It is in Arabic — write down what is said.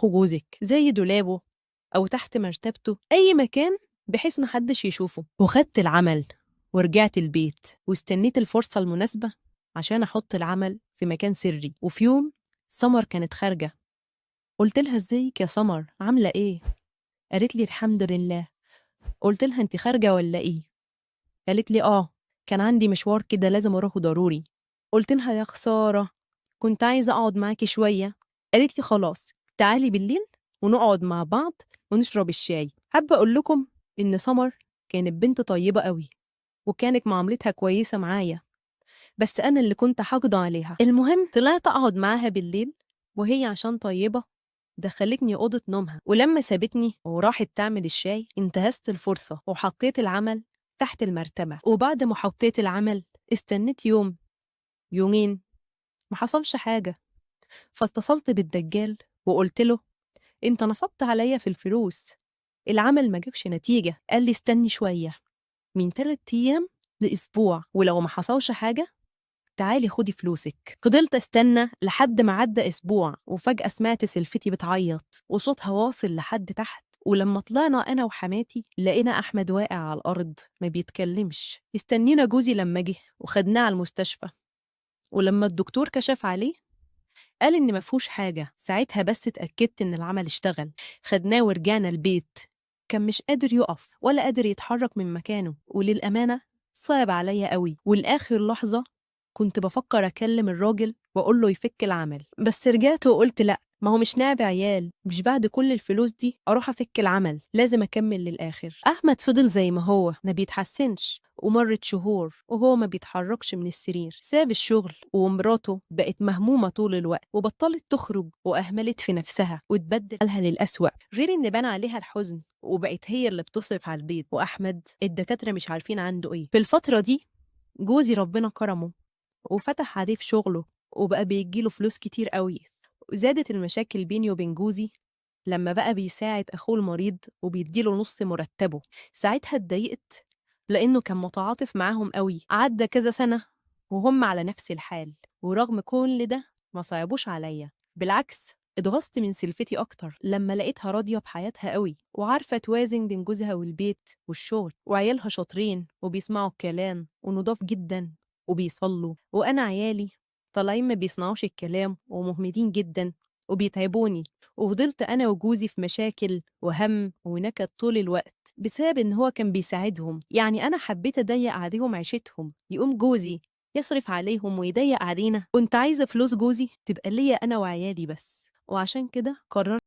مطبخه جوزك، زي دولابه أو تحت مرتبته، أي مكان بحيث محدش يشوفه. وخدت العمل ورجعت البيت واستنيت الفرصة المناسبة عشان أحط العمل في مكان سري. وفي يوم سمر كانت خارجة، قلت لها ازيك يا سمر، عاملة ايه؟ قالت لي الحمد لله. قلت لها انت خارجة ولا ايه؟ قالت لي كان عندي مشوار كده لازم اروحه ضروري. قلت لها يا خسارة، كنت عايزة اقعد معاكي شوية. قالت لي خلاص تعالي بالليل ونقعد مع بعض ونشرب الشاي. حابة اقول لكم ان سمر كانت بنت طيبة قوي، وكانت معاملتها كويسة معايا، بس انا اللي كنت حاقدة عليها. المهم طلعت اقعد معاها بالليل، وهي عشان طيبة دخلتني أوضة نومها، ولما سابتني وراحت تعمل الشاي انتهزت الفرصة وحطيت العمل تحت المرتبة. وبعد ما حطيت العمل استنيت يوم يومين، ما حصلش حاجة. فاتصلت بالدجال وقلت له انت نصبت عليا في الفلوس، العمل ما جابش نتيجة. قال لي استني شوية، من 3 أيام لأسبوع، ولو ما حصلش حاجة تعالي خدي فلوسك. فضلت استنى لحد ما عدى اسبوع، وفجأة سمعت سلفتي بتعيط وصوتها واصل لحد تحت. ولما طلعنا انا وحماتي لقينا احمد واقع على الارض ما بيتكلمش. استنينا جوزي لما جه وخدناه على المستشفى، ولما الدكتور كشف عليه قال ان مفهوش حاجة. ساعتها بس اتأكدت ان العمل اشتغل. خدناه ورجعنا البيت، كان مش قادر يقف ولا قادر يتحرك من مكانه، وللأمانة صعب عليا قوي. والآخر لحظة كنت بفكر أكلم الراجل وأقول له يفك العمل، بس رجعت وقلت لأ، ما هو مش نعب عيال، مش بعد كل الفلوس دي أروح أفك العمل، لازم أكمل للآخر. أحمد فضل زي ما هو ما بيتحسنش، ومرت شهور وهو ما بيتحركش من السرير. ساب الشغل ومراته بقت مهمومة طول الوقت وبطلت تخرج وأهملت في نفسها وتبدل حالها للأسوأ، غير إن بان عليها الحزن وبقت هي اللي بتصرف على البيت. وأحمد الدكاترة مش عارفين عنده إيه. في الفترة دي جوزي ربنا كرمه وفتح عليه في شغله وبقى بيجيله فلوس كتير قوي. وزادت المشاكل بيني وبين جوزي لما بقى بيساعد أخوه المريض وبيديله نص مرتبه. ساعتها اتضايقت لأنه كان متعاطف معاهم قوي. عدى كذا سنة وهم على نفس الحال، ورغم كل ده ما صعبوش عليا، بالعكس اتغصت من سلفتي أكتر لما لقيتها راضية بحياتها قوي وعارفة توازن بين جوزها والبيت والشغل. وعيالها شاطرين وبيسمعوا الكلام ونضاف جدا وبيصلوا، وأنا عيالي طالعين ما بيسمعوش الكلام ومهملين جدا وبيتعبوني. وفضلت أنا وجوزي في مشاكل وهم ونكد طول الوقت بسبب إن هو كان بيساعدهم. يعني أنا حبيت أضيق عليهم عيشتهم، يقوم جوزي يصرف عليهم ويضيق علينا. كنت عايزة فلوس جوزي تبقى ليا أنا وعيالي بس، وعشان كده قررت